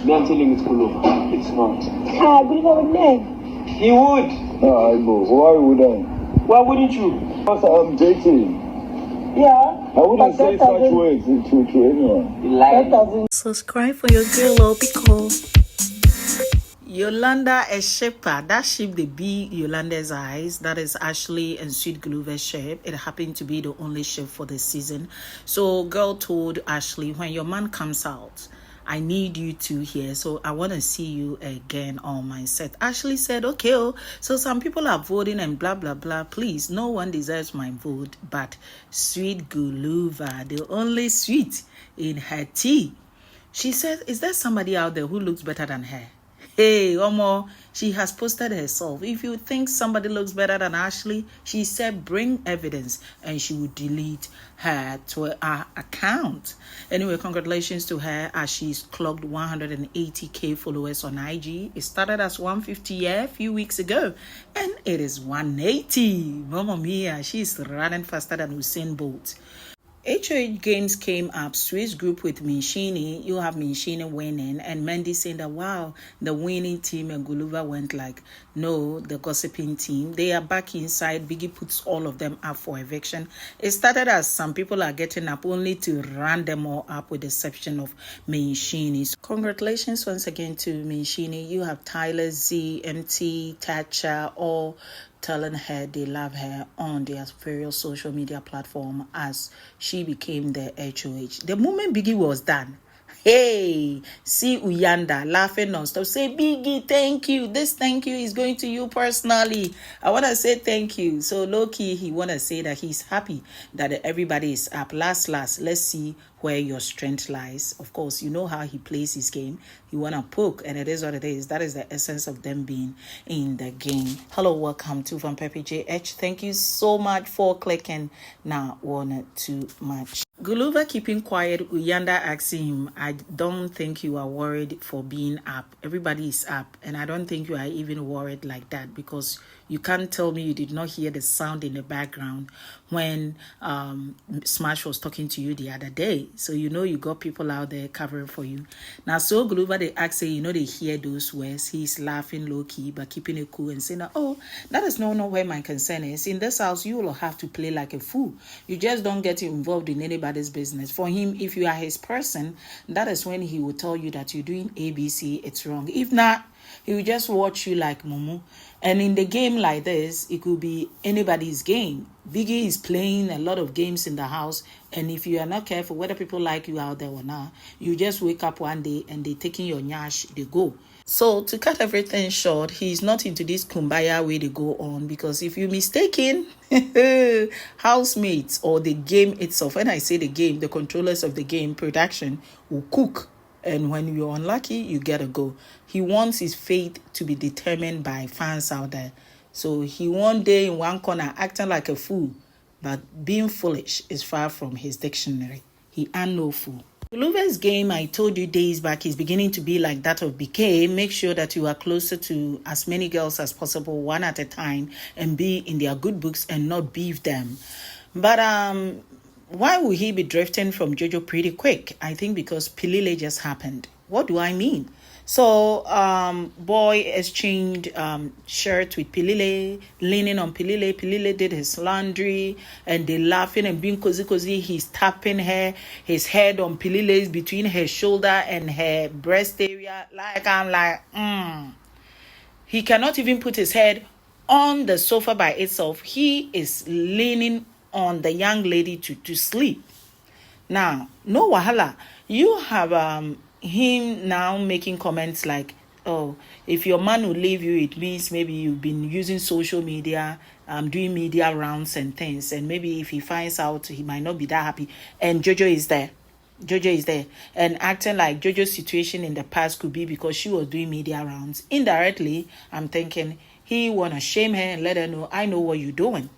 Me, I'm telling it's Guluva. It's not. Guluva would know. He would. No, I know. Why would I? Why wouldn't you? Because I'm dating. Yeah. I wouldn't say such words to anyone. You lied. Subscribe for your girl, because Yolanda, a shipper. That ship, the big Yolanda's eyes. That is Ashley and Sweet Guluva'S ship. It happened to be the only ship for the season. So, girl told Ashley, when your man comes out, I need you two here. So I want to see you again on my set. Ashley said, okay. Oh. So some people are voting and blah, blah, blah. Please, no one deserves my vote but Sweet Guluva, the only sweet in her tea. She said, is there somebody out there who looks better than her? Hey, Omo, she has posted herself. If you think somebody looks better than Ashley, she said bring evidence and she would delete her to her account. Anyway, congratulations to her as she's clocked 180k followers on IG. It started as 150 a few weeks ago and it is 180. Mama mia, she's running faster than Usain Bolt. HOH games came up, Swiss group with Mshini. You have Mshini winning, and Mandy saying that, wow, the winning team, and Guluva went like, no, the gossiping team. They are back inside. Biggie puts all of them up for eviction. It started as some people are getting up only to run them all up with the exception of Mshini. So congratulations once again to Mshini. You have Tyler, Z, MT, Thatcher, all telling her they love her on their various social media platform as she became the HOH. The moment Biggie was done, hey, see UYANDA laughing nonstop. Say, Biggie, thank you. This thank you is going to you personally. I want to say thank you. So low-key, he want to say that he's happy that everybody is up. Last, let's see where your strength lies. Of course, you know how he plays his game. You want to poke, and it is what it is. That is the essence of them being in the game. Hello, welcome to Van Pepe JH. Thank you so much for clicking. Now, one too much. Guluva keeping quiet. UYANDA asking him, I don't think you are worried for being up. Everybody is up, and I don't think you are even worried like that because you can't tell me you did not hear the sound in the background when Smash was talking to you the other day. So you know you got people out there covering for you. Now, so Guluva, they ask, say, you know, they hear those words. He's laughing low-key, but keeping it cool and saying, oh, that is not where my concern is. In this house, you will have to play like a fool. You just don't get involved in anybody's business. For him, if you are his person, that is when he will tell you that you're doing ABC, it's wrong. If not, he will just watch you like Mumu. And in the game like this, it could be anybody's game. Biggie is playing a lot of games in the house. And if you are not careful, whether people like you out there or not, you just wake up one day and they taking your nyash, they go. So to cut everything short, he's not into this kumbaya way they go on. Because if you're mistaken, housemates or the game itself, when I say the game, the controllers of the game production will cook. And when you're unlucky, you get a go. He wants his fate to be determined by fans out there. So he one day in one corner acting like a fool, but being foolish is far from his dictionary. He ain't no fool. Guluva'S game, I told you days back, is beginning to be like that of Beekay. Make sure that you are closer to as many girls as possible, one at a time, and be in their good books and not beef them. But why would he be drifting from Jojo pretty quick? I think because Pilile just happened. What do I mean? So, boy exchanged shirt with Pilile, leaning on Pilile. Pilile did his laundry, and they laughing and being cozy. He's tapping his head on Pilile's between her shoulder and her breast area. Like, I'm like, He cannot even put his head on the sofa by itself. He is leaning on the young lady to sleep. Now, no wahala. You have him now making comments like, oh, if your man will leave you, it means maybe you've been using social media, doing media rounds and things, and maybe if he finds out, he might not be that happy. And Jojo is there. Jojo is there and acting like Jojo's situation in the past could be because she was doing media rounds. Indirectly, I'm thinking he want to shame her and let her know, I know what you're doing.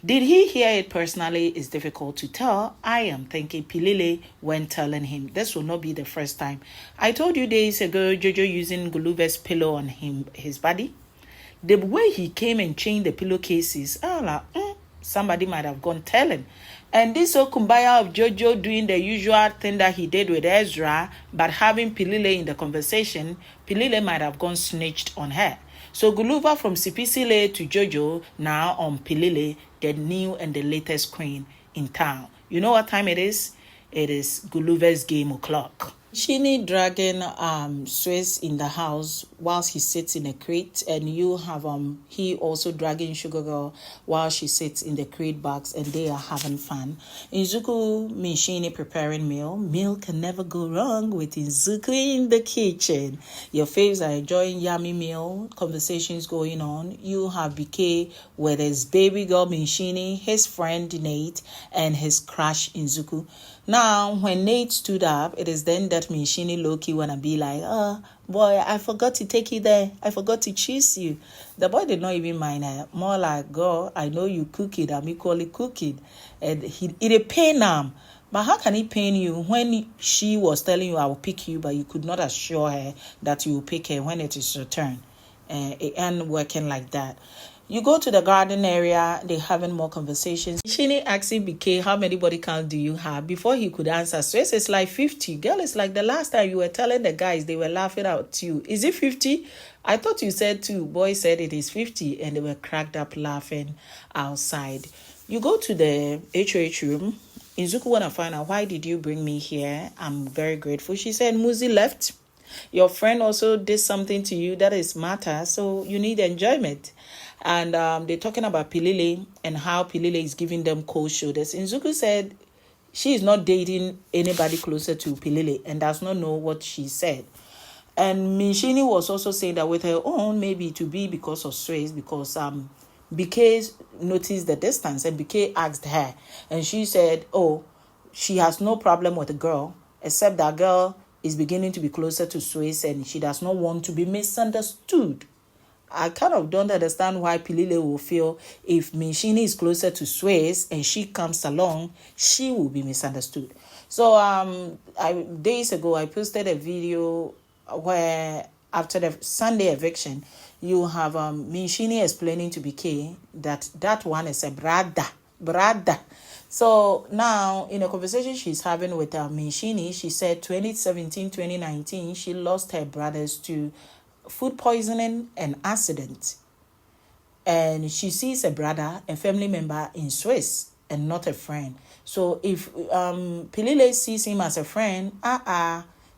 Did he hear it personally is difficult to tell. I am thinking Pilile went telling him. This will not be the first time. I told you days ago, Jojo using Guluva'S pillow on his body. The way he came and changed the pillowcases, somebody might have gone telling. And this whole kumbaya of Jojo doing the usual thing that he did with Ezra, but having Pilile in the conversation, Pilile might have gone snitched on her. So Guluva from Sipisile to Jojo, now on Pilile, the new and the latest queen in town. You know what time it is? It is Guluva'S game o'clock. Mshini dragging Swiss in the house whilst he sits in a crate, and you have he also dragging Sugar Girl while she sits in the crate box, and they are having fun. Nsuku Mshini preparing meal. Meal can never go wrong with Nsuku in the kitchen. Your faves are enjoying yummy meal. Conversations going on. You have Beekay with his baby girl Mshini, his friend Nate, and his crush Nsuku. Now, when Nate stood up, it is then that Mshini low-key wanna be like, oh, boy, I forgot to take you there. I forgot to choose you. The boy did not even mind her. More like, girl, I know you cook it. I'm equally cooking. And it pain him. But how can it pain you when she was telling you, I will pick you, but you could not assure her that you will pick her when it is your turn? It ain't working like that. You go to the garden area, they're having more conversations. Mshini asking Beekay, how many body count do you have? Before he could answer, so it's like 50. Girl, it's like the last time you were telling the guys, they were laughing at you. Is it 50? I thought you said 2. Boy said it is 50, and they were cracked up laughing outside. You go to the HOH room. Nsuku want to find out, why did you bring me here? I'm very grateful. She said, Muzi left. Your friend also did something to you that is matter, so you need enjoyment. And they're talking about Pilile and how Pilile is giving them cold shoulders. Nsuku said she is not dating anybody closer to Pilile and does not know what she said. And Mshini was also saying that with her own, maybe to be because of stress, because Beekay noticed the distance, and Beekay asked her, and she said, oh, she has no problem with the girl, except that girl is beginning to be closer to Swiss, and she does not want to be misunderstood. I kind of don't understand why Pilile will feel if Mshini is closer to Swiss and she comes along, she will be misunderstood. So days ago, I posted a video where after the Sunday eviction, you have Mshini explaining to Beekay that one is a brother. So now, in a conversation she's having with Mshini, she said 2017, 2019, she lost her brothers to food poisoning and accident. And she sees a brother, a family member in Swiss, and not a friend. So if Pilile sees him as a friend,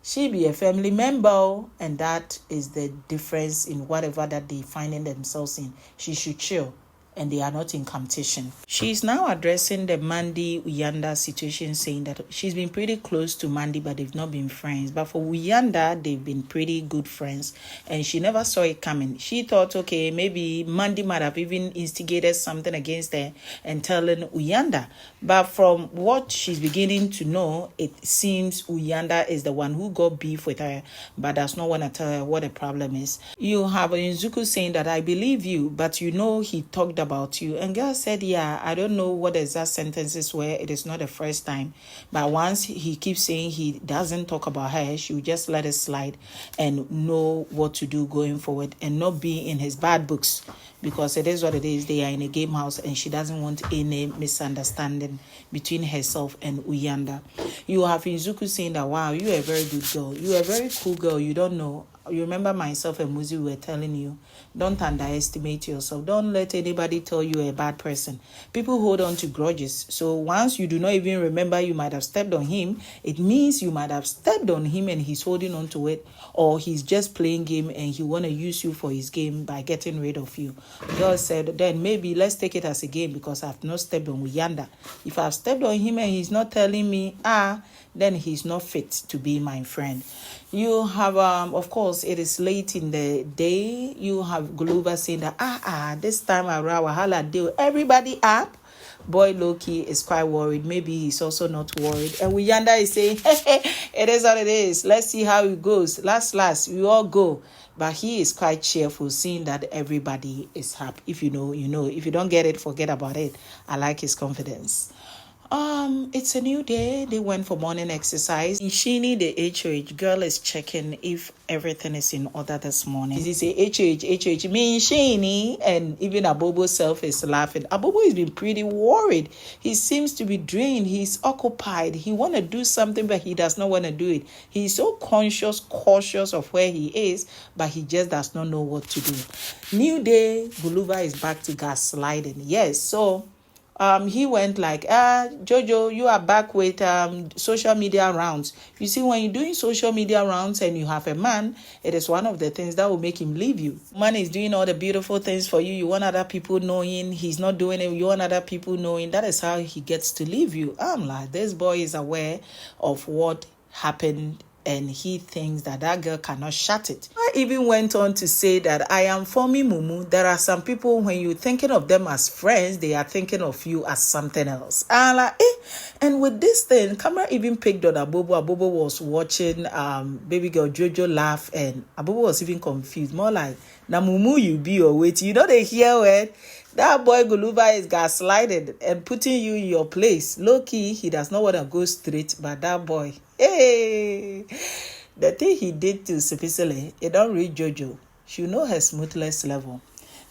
she be a family member, and that is the difference in whatever that they finding themselves in. She should chill, and they are not in competition. She's now addressing the Mandy UYANDA situation, saying that she's been pretty close to Mandy, but they've not been friends. But for UYANDA, they've been pretty good friends, and she never saw it coming. She thought, okay, maybe Mandy might have even instigated something against her and telling UYANDA. But from what she's beginning to know, it seems UYANDA is the one who got beef with her, but does not want to tell her what the problem is. You have Nsuku saying that I believe you, but you know he talked about you. And girl said, yeah, I don't know what the exact sentences were. It is not the first time. But once he keeps saying he doesn't talk about her, she will just let it slide and know what to do going forward and not be in his bad books. Because it is what it is. They are in a game house and she doesn't want any misunderstanding between herself and UYANDA. You have Nsuku saying that, wow, you are a very good girl. You are a very cool girl. You don't know. You remember myself and Muzi were telling you, don't underestimate yourself. Don't let anybody tell you a bad person. People hold on to grudges. So once you do not even remember you might have stepped on him, it means you might have stepped on him and he's holding on to it, or he's just playing game and he want to use you for his game by getting rid of you. God said, then maybe let's take it as a game because I've not stepped on UYANDA. If I've stepped on him and he's not telling me, then he's not fit to be my friend. You have, of course, it is late in the day. You have Guluva'S saying that, this time around, wahala deal. Everybody up. Boy Loki is quite worried. Maybe he's also not worried. And UYANDA is saying, it is what it is. Let's see how it goes. Last, we all go. But he is quite cheerful, seeing that everybody is happy. If you know, you know. If you don't get it, forget about it. I like his confidence. It's a new day. They went for morning exercise. Mshini, the HOH girl, is checking if everything is in order this morning. He say HOH, Mshini, and even Abobo's self is laughing. Abobo has been pretty worried. He seems to be drained. He's occupied. He want to do something, but he does not want to do it. He's so cautious of where he is, but he just does not know what to do. New day, Guluva is back to gaslighting. Yes, so he went like, Jojo, you are back with social media rounds. You see, when you're doing social media rounds and you have a man, it is one of the things that will make him leave you. Man is doing all the beautiful things for you. You want other people knowing he's not doing it. You want other people knowing. That is how he gets to leave you. I'm like, this boy is aware of what happened, and he thinks that girl cannot shut it. I even went on to say that I am for me, Mumu. There are some people, when you're thinking of them as friends, they are thinking of you as something else. And like, and with this thing, camera even picked on Abobo. Abobo was watching baby girl Jojo laugh, and Abobo was even confused. More like, na Mumu you be or wait. You know they hear word. That boy Guluva is gaslighted and putting you in your place. Low key, he does not want to go straight, but that boy, hey, the thing he did to Sipisile, it don't reach Jojo. She know her smoothness level.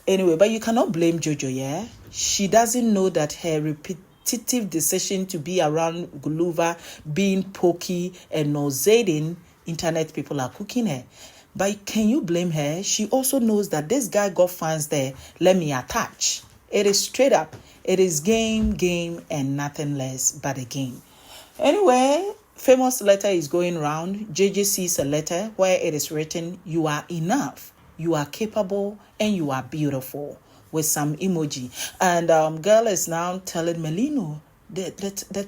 Anyway, but you cannot blame Jojo, yeah? She doesn't know that her repetitive decision to be around Guluva, being pokey and nauseating, internet people are cooking her. But can you blame her? She also knows that this guy got fans there. Let me attach. It is straight up. It is game, and nothing less but a game. Anyway, famous letter is going around. JJ sees a letter where it is written, you are enough, you are capable, and you are beautiful, with some emoji. And girl is now telling Melino, the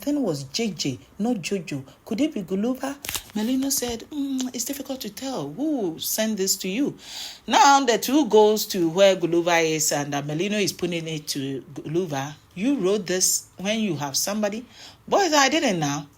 thing was JJ, not Jojo. Could it be Guluva? Melino said, it's difficult to tell. Who sent this to you? Now the two goes to where Guluva is, and Melino is putting it to Guluva. You wrote this when you have somebody? Boys, I didn't now.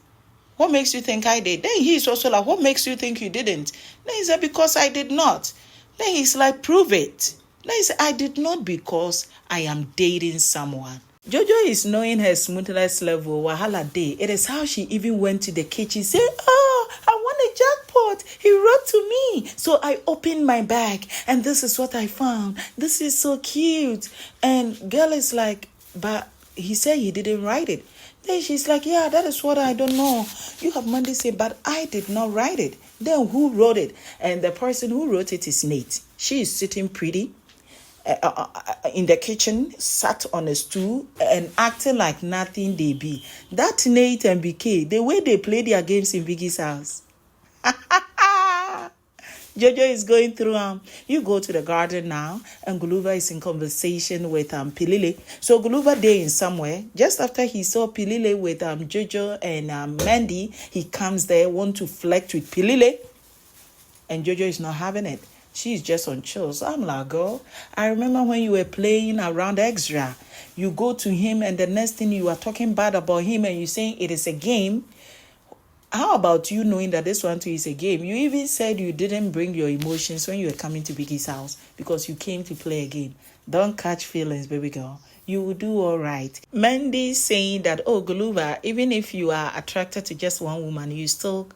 What makes you think I did? Then he's also like, what makes you think you didn't? Then he said, because I did not. Then he's like, prove it. Then he said, I did not because I am dating someone. Jojo is knowing her smoothness level, wahala day. It is how she even went to the kitchen saying, oh, I won a jackpot. He wrote to me. So I opened my bag and this is what I found. This is so cute. And girl is like, but he said he didn't write it. Then she's like, yeah, that is what I don't know. You have Monday say, but I did not write it. Then who wrote it? And the person who wrote it is Nate. She is sitting pretty in the kitchen, sat on a stool and acting like nothing they be. That Nate and Beekay, the way they play their games in Biggie's house. Jojo is going through, you go to the garden now, and Guluva is in conversation with Pilile. So Guluva there in somewhere, just after he saw Pilile with Jojo and Mandy, he comes there, want to flex with Pilile, and Jojo is not having it. She's just on chills. I'm like, girl, I remember when you were playing around extra. You go to him and the next thing you are talking bad about him and you saying it is a game. How about you knowing that this one too is a game? You even said you didn't bring your emotions when you were coming to Biggie's house because you came to play a game. Don't catch feelings, baby girl. You will do all right. Mandy saying that, oh, Guluva, even if you are attracted to just one woman, you still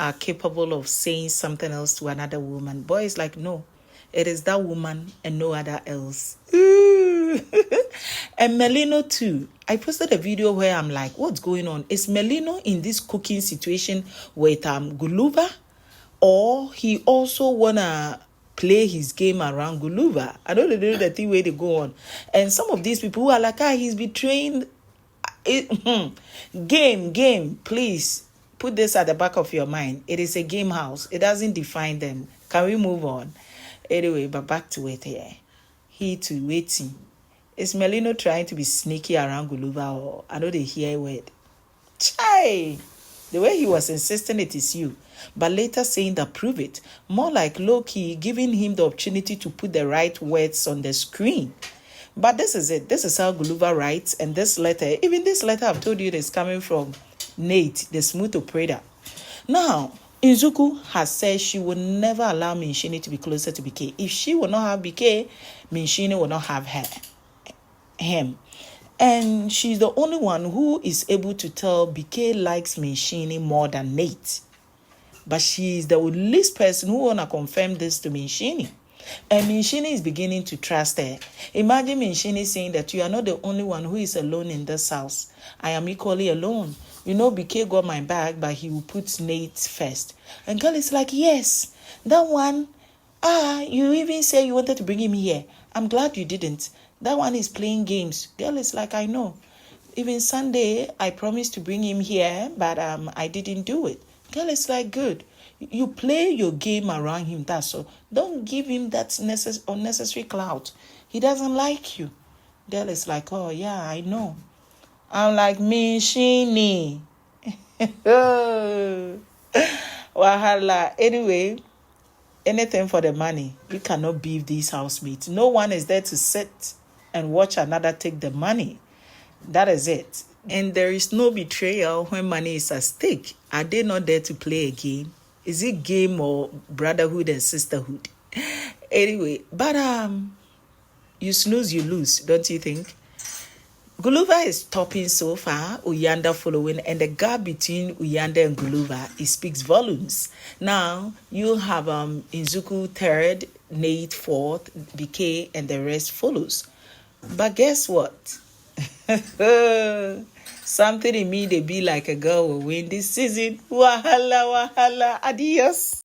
are capable of saying something else to another woman. Boy is like, no, it is that woman and no other else. And Melino too. I posted a video where I'm like, what's going on? Is Melino in this cooking situation with Guluva, or he also wanna play his game around Guluva? I don't know the thing where they go on. And some of these people who are like, he's betraying game, please. Put this at the back of your mind. It is a game house. It doesn't define them. Can we move on? Anyway, but back to it here. He too waiting. Is Melino trying to be sneaky around Guluva, or I know they hear word? Chai! The way he was insisting it is you. But later saying that prove it. More like low-key giving him the opportunity to put the right words on the screen. But this is it. This is how Guluva writes. And this letter, even this letter I've told you is coming from Nate, the smooth operator. Now, Nsuku has said she will never allow Mshini to be closer to Beekay. If she will not have Beekay, Mshini will not have him. And she's the only one who is able to tell Beekay likes Mshini more than Nate. But she's the least person who wanna confirm this to Mshini. And Mshini is beginning to trust her. Imagine Mshini saying that you are not the only one who is alone in this house. I am equally alone. You know, Beekay got my bag, but he will put Nate first. And girl is like, yes, that one. You even say you wanted to bring him here. I'm glad you didn't. That one is playing games. Girl is like, I know. Even Sunday, I promised to bring him here, but I didn't do it. Girl is like, good. You play your game around him, that's all. Don't give him that unnecessary clout. He doesn't like you. Girl is like, oh, yeah, I know. I'm like, Mshini. Wahala. Anyway, anything for the money. You cannot beat these housemates. No one is there to sit and watch another take the money. That is it. And there is no betrayal when money is at stake. Are they not there to play a game? Is it game or brotherhood and sisterhood? Anyway, but you snooze, you lose, don't you think? Guluva is topping so far, UYANDA following, and the gap between UYANDA and Guluva, it speaks volumes. Now, you have Nsuku third, Nate fourth, Beekay, and the rest follows. But guess what? Something in me, they be like a girl will win this season. Wahala, wahala, adios.